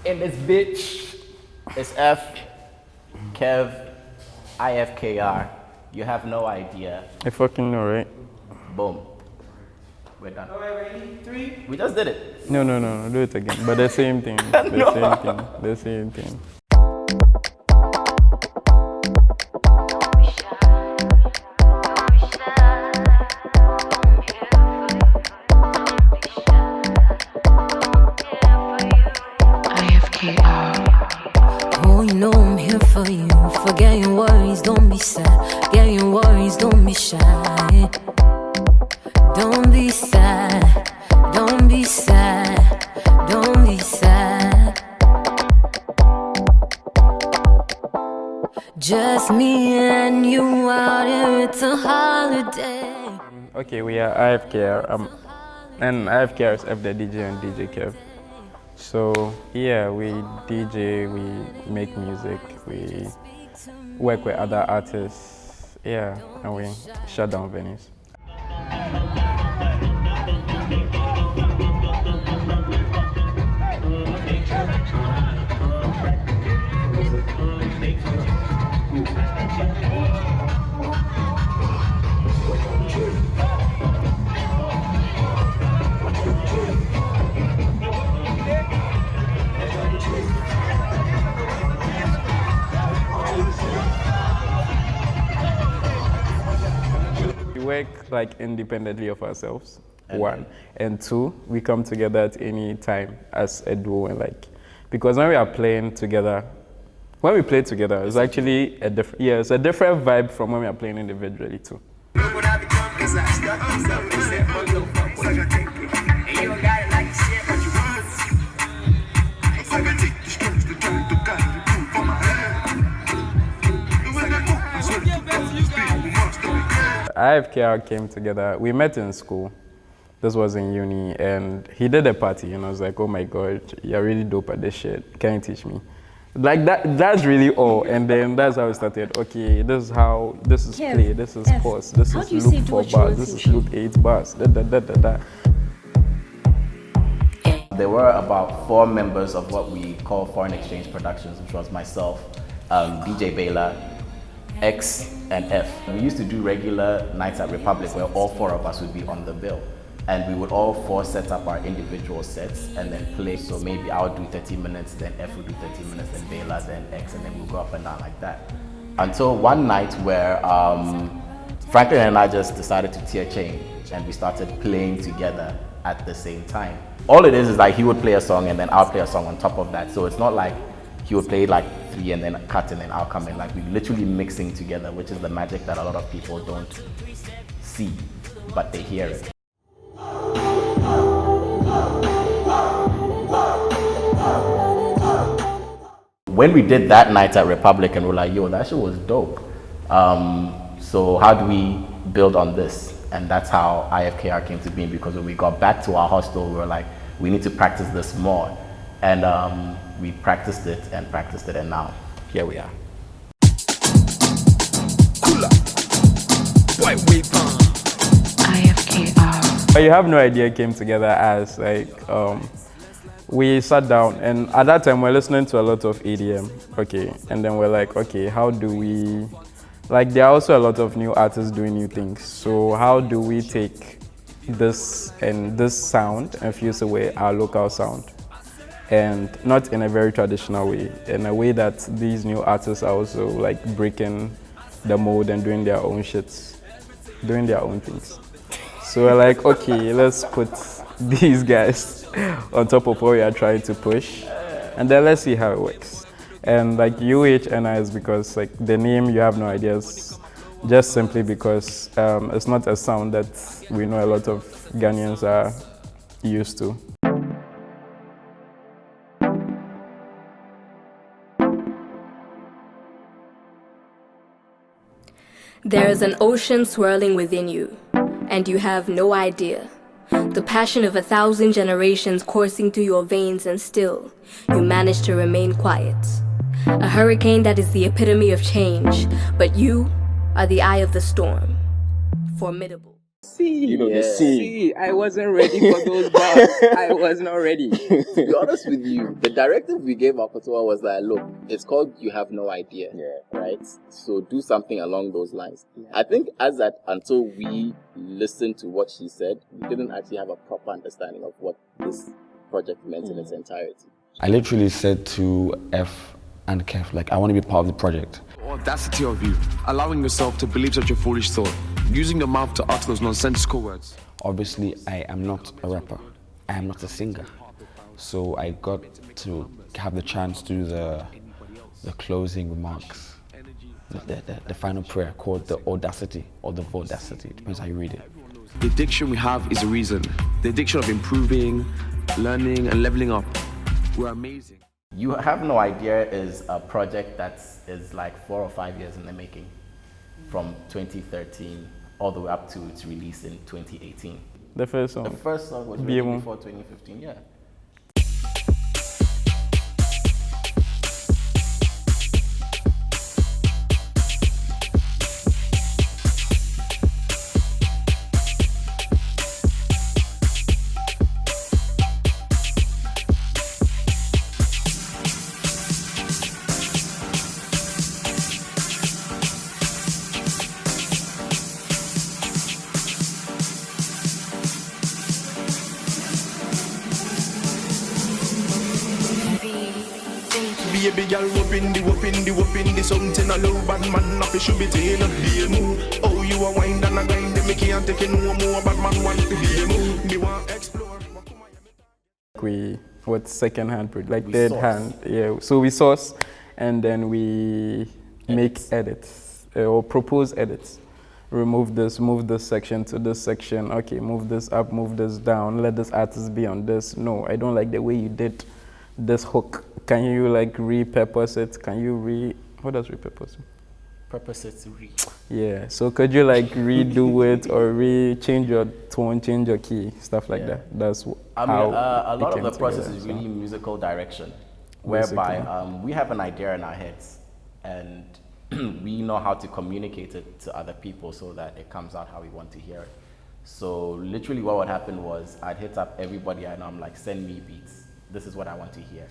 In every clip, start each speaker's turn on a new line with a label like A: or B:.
A: In this bitch, it's F, Kev, IFKR. You have no idea.
B: I fucking know, right?
A: Boom. We're done.
C: Alright, ready? 3.
B: No, do it again. But the same thing. The same thing.
D: Oh, you know I'm here for you. Forget your worries, don't be sad. Get your worries, don't be shy. Don't be sad, don't be sad, don't be sad. Just me and you out here, it's a holiday.
B: Okay, we are IFKR. And IFKR is F the DJ and DJ Kev. So yeah, we DJ, we make music, we work with other artists, yeah, and we shut down venues. We work like independently of ourselves, one, and two, we come together at any time as a duo, and like, because when we are playing together, when we play together, it's actually a different, yeah, it's a different vibe from when we are playing individually too. IFKR came together, we met in school. This was in uni, and he did a party, and I was like, oh my God, you're really dope at this shit. Can you teach me? Like that's really all. And then that's how it started. Okay, this is how, this is
E: Kev,
B: play, this is
E: F,
B: pause, this
E: how
B: is
E: do you say
B: loop
E: do
B: 4
E: what you
B: bars,
E: want
B: this
E: to
B: is
E: shoot?
B: loop 8 bars, da da da da da.
A: There were about 4 members of what we call Foreign Exchange Productions, which was myself, DJ Baylor, X, and F. We used to do regular nights at Republic where all 4 of us would be on the bill. And we would all 4 set up our individual sets and then play. So maybe I would do 30 minutes, then F would do 30 minutes, then Baylor, then X, and then we'll go up and down like that. Until one night where Franklin and I just decided to tear chain and we started playing together at the same time. All it is like he would play a song and then I'll play a song on top of that. So it's not like he would play like 3 and then cut and then I'll come in. Like we're literally mixing together, which is the magic that a lot of people don't see, but they hear it. When we did that night at Republic and we're like, yo, that shit was dope. So how do we build on this? And that's how IFKR came to being, because when we got back to our hostel, we were like, we need to practice this more. And we practiced it, and now here we are.
D: IFKR.
B: But you have no idea it came together as like, we sat down, and at that time we're listening to a lot of EDM, okay, and then we're like, okay, how do we, like there are also a lot of new artists doing new things, so how do we take this and this sound and fuse away our local sound, and not in a very traditional way, in a way that these new artists are also like breaking the mold and doing their own shits, doing their own things. So we're like, okay, let's put these guys on top of what we are trying to push, and then let's see how it works. And like UHNI is because like the name, you have no ideas, just simply because it's not a sound that we know a lot of Ghanaians are used to.
E: There is an ocean swirling within you, and you have no idea. The passion of 1,000 generations coursing through your veins, and still, you manage to remain quiet. A hurricane that is the epitome of change, but you are the eye of the storm. Formidable.
C: You know, the
B: See, I wasn't ready for those bars. I was not ready.
C: To be honest with you, the directive we gave Akotoa was that, look, it's called You Have No Idea, right? So do something along those lines. I think until we listened to what she said, we didn't actually have a proper understanding of what this project meant in its entirety.
F: I literally said to F and Kev, like, I want to be part of the project.
G: Audacity of you, allowing yourself to believe such a foolish thought, using your mouth to utter those nonsensical words.
F: Obviously, I am not a rapper. I am not a singer. So I got to have the chance to do the closing remarks, the final prayer called the Audacity or the Vodacity, depends how you read it.
G: The addiction we have is a reason. The addiction of improving, learning, and leveling up. We're amazing.
A: You Have No Idea is a project that is like 4 or 5 years in the making, from 2013 all the way up to its release in 2018.
B: The first song.
A: The first song was written before 2015, yeah.
H: Baby girl, whooping the something a low bad man, not should be taking a BMO. Oh, you a wine and a grind, me can't take it no more, bad man want to BMO. Me want explore.
B: What second-hand, third hand, yeah. So we source, and then we make edits, or propose edits. Remove this, move this section to this section. Okay, move this up, move this down. Let this artist be on this. No, I don't like the way you did this hook. Can you like repurpose it? Can you what does repurpose?
A: Purpose it to
B: Yeah, so could you like redo it or change your tone, change your key, stuff like that? That's
A: a lot of the process is really musical direction, whereby we have an idea in our heads and we know how to communicate it to other people so that it comes out how we want to hear it. So literally what would happen was I'd hit up everybody I know, I'm like, send me beats. This is what I want to hear.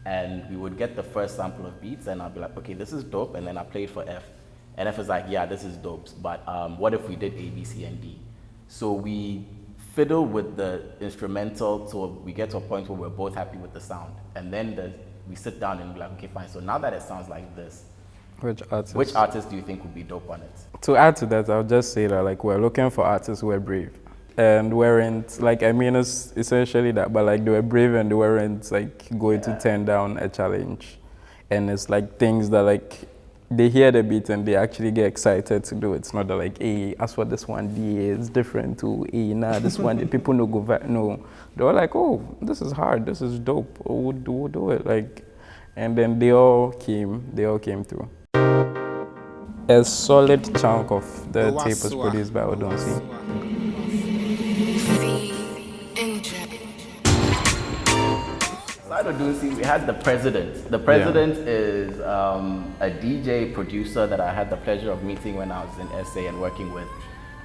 A: And we would get the first sample of beats and I'll be like, okay, this is dope. And then I play it for F. And F is like, yeah, this is dope. But what if we did A, B, C, and D? So we fiddle with the instrumental so we get to a point where we're both happy with the sound. And then we sit down and be like, okay, fine. So now that it sounds like this, which artist do you think would be dope on it?
B: To add to that, I'll just say that like we're looking for artists who are brave. And weren't, like, I mean, it's essentially that, but like they were brave and they weren't like going to turn down a challenge. And it's like things that like, they hear the beat and they actually get excited to do it. It's not that like, hey, as what this one did is different to, hey, nah, this one, the people no go back. No, they were like, oh, this is hard, this is dope, we'll do it. Like, and then they all came through. A solid chunk of the tape was produced by Odonsi.
A: We had the president. The president is a DJ producer that I had the pleasure of meeting when I was in SA and working with.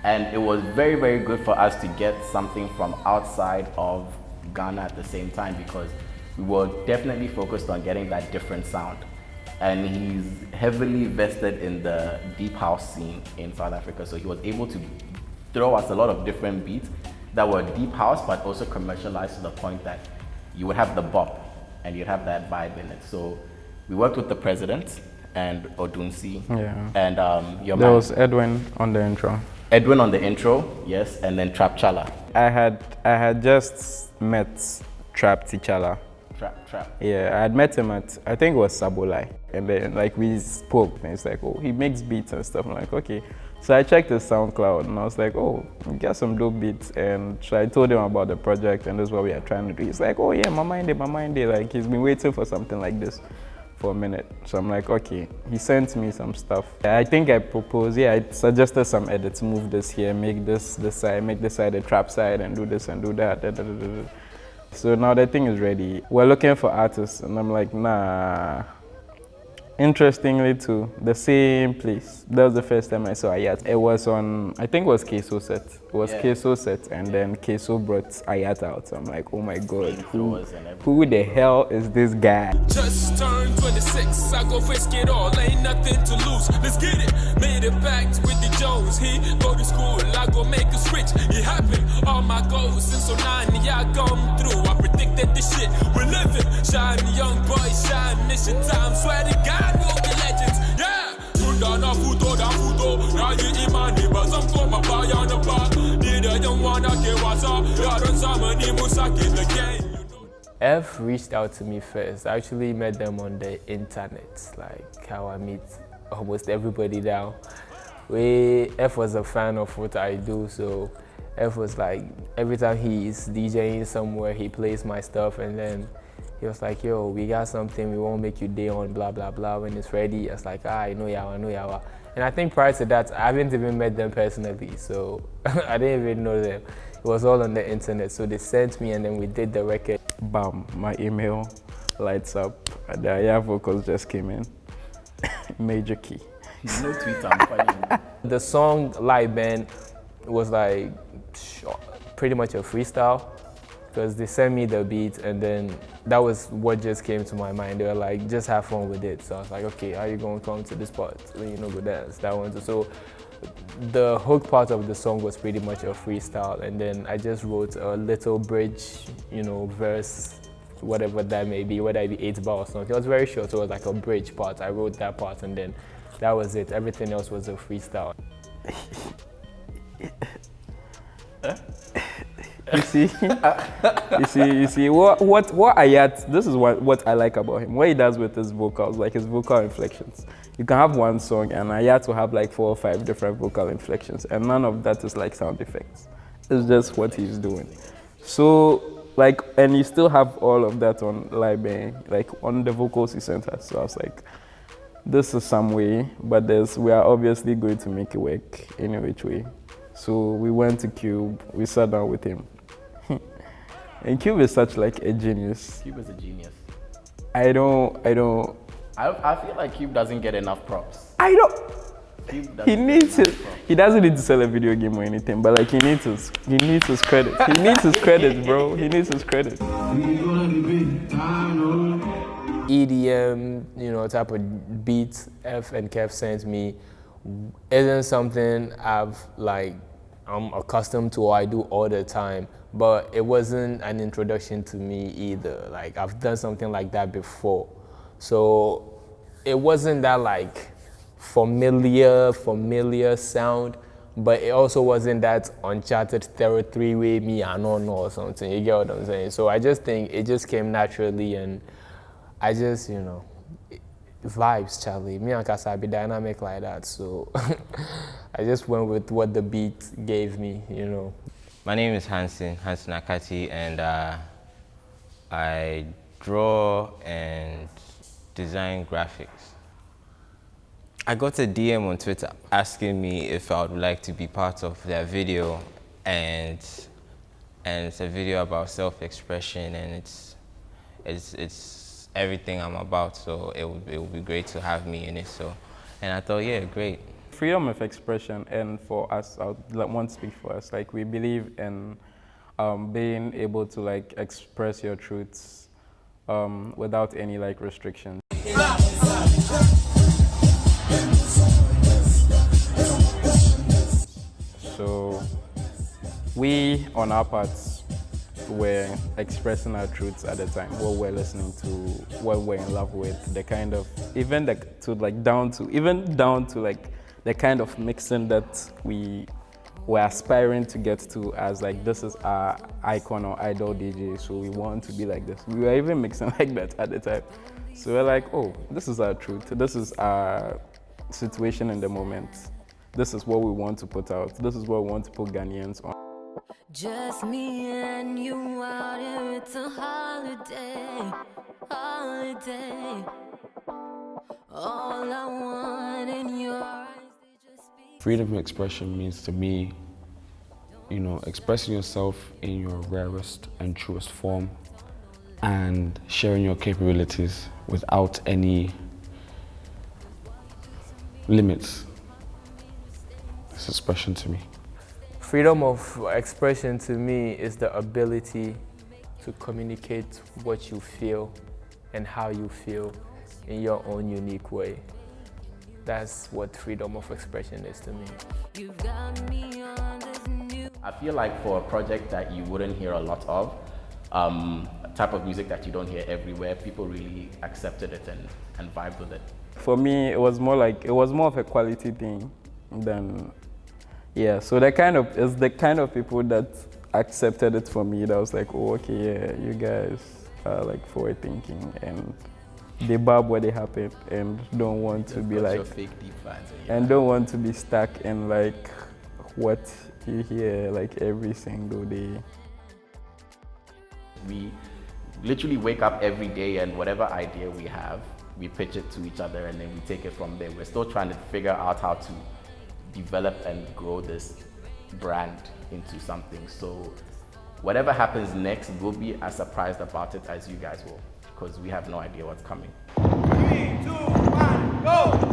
A: And it was very, very good for us to get something from outside of Ghana at the same time because we were definitely focused on getting that different sound. And he's heavily vested in the deep house scene in South Africa. So he was able to throw us a lot of different beats that were deep house, but also commercialized to the point that you would have the bop and you'd have that vibe in it. So we worked with the president and Odunsi. And your man.
B: There was Edwin on the intro.
A: Edwin on the intro, yes, and then Trap Chala.
B: I had just met Trap Tichala.
A: Trap.
B: Yeah, I had met him at, I think it was Sabolai. And then like we spoke and it's like, oh, he makes beats and stuff. I'm like, okay. So I checked his SoundCloud and I was like, oh, you got some dope beats. And so I told him about the project and this is what we are trying to do. He's like, oh yeah, my mind day. Like he's been waiting for something like this for a minute. So I'm like, okay. He sent me some stuff. I think I proposed, I suggested some edits, move this here, make this side, make this side the trap side and do this and do that. So now the thing is ready. We're looking for artists and I'm like, nah, Interestingly too, the same place. That was the first time I saw AYAT. It was on, I think it was Queso set. It was Queso set, and then Queso brought AYAT out. So I'm like, oh my god, who the hell is this guy?
H: Just turned 26, I go risk it all, ain't nothing to lose. Let's get it, made it back with the Jones. He go to school, I go make a switch. It happened, all my goals since 09, yeah, I come through. I predicted this shit, we're living. Shine, young boy, shine, mission time. Swear to God, we'll be legends, yeah. Now you imani, but some come up by on the bar. Need a young one, I get what's up. I don't summon him, the game.
I: F reached out to me first. I actually met them on the internet, like how I meet almost everybody now. F was a fan of what I do, so F was like, every time he's DJing somewhere, he plays my stuff, and then he was like, yo, we got something, we won't make you day on, blah, blah, blah. When it's ready, I was like, I know yawa. And I think prior to that, I haven't even met them personally, so I didn't even know them. It was all on the internet, so they sent me and then we did the record.
B: Bam, my email lights up, and the AYAT vocals just came in. Major key.
A: No tweet, I'm funny.
I: The song Live Band was like pretty much a freestyle, because they sent me the beat and then that was what just came to my mind. They were like, just have fun with it. So I was like, okay, how you gonna come to this part? When you know, go dance, that one. So the hook part of the song was pretty much a freestyle, and then I just wrote a little bridge, you know, verse, whatever that may be, whether it be 8 bar or something. It was very short, so it was like a bridge part. I wrote that part and then that was it. Everything else was a freestyle. You see, what AYAT, this is what I like about him. What he does with his vocals, like his vocal inflections. You can have one song and AYAT will have like 4 or 5 different vocal inflections, and none of that is like sound effects. It's just what he's doing. So, like, and you still have all of that on Live Band, like on the vocals he sent us. So I was like, this is some way, but we are obviously going to make it work any which way. So we went to Cube, we sat down with him. And Cube is such like a genius.
A: Cube is a genius.
B: I
A: feel like Cube doesn't get enough props.
B: He doesn't need to sell a video game or anything, but like he needs his credit. He needs his credit, bro. He needs his credit.
I: EDM, you know, type of beats F and Kev sent me isn't something I'm accustomed to or I do all the time, but it wasn't an introduction to me either. Like, I've done something like that before. So it wasn't that like familiar sound, but it also wasn't that uncharted territory where me, I don't know or something. You get what I'm saying? So I just think it just came naturally, and I just, you know, vibes, Charlie. Me and Kasa be dynamic like that, so I just went with what the beat gave me, you know.
J: My name is Hanson Akatti, and I draw and design graphics. I got a DM on Twitter asking me if I would like to be part of their video, and it's a video about self-expression, and it's everything I'm about, so it would be great to have me in it. So, and I thought, yeah, great.
B: Freedom of expression, and for us, I want to speak for us. Like, we believe in being able to like express your truths without any like restrictions. So we, on our parts, were expressing our truths at the time, what we're listening to, what we're in love with, the kind of, down to like the kind of mixing that we were aspiring to get to, as like, this is our icon or idol DJ, so we want to be like this. We were even mixing like that at the time. So we're like, oh, this is our truth, this is our situation in the moment. This is what we want to put out. This is what we want to put Ghanaians on.
D: Just me and you out here, it's a holiday, holiday. All I want in your eyes, they just speak.
F: Freedom of expression means to me, you know, expressing yourself in your rarest and truest form and sharing your capabilities without any limits. It's expression to me.
I: Freedom of expression to me is the ability to communicate what you feel and how you feel in your own unique way. That's what freedom of expression is to me.
A: I feel like for a project that you wouldn't hear a lot of, a type of music that you don't hear everywhere, people really accepted it and vibed with it.
B: For me, it was more of a quality thing than, yeah. So it's the kind of people that accepted it for me that was like, oh, okay, yeah, you guys are like forward thinking and they barb where they happen and don't want to be like
A: fake deep fans
B: and don't want to be stuck in like what you hear like every single day.
A: We literally wake up every day and whatever idea we have, we pitch it to each other and then we take it from there. We're still trying to figure out how to develop and grow this brand into something. So whatever happens next, we'll be as surprised about it as you guys will, because we have no idea what's coming.
K: 3, 2, 1, go!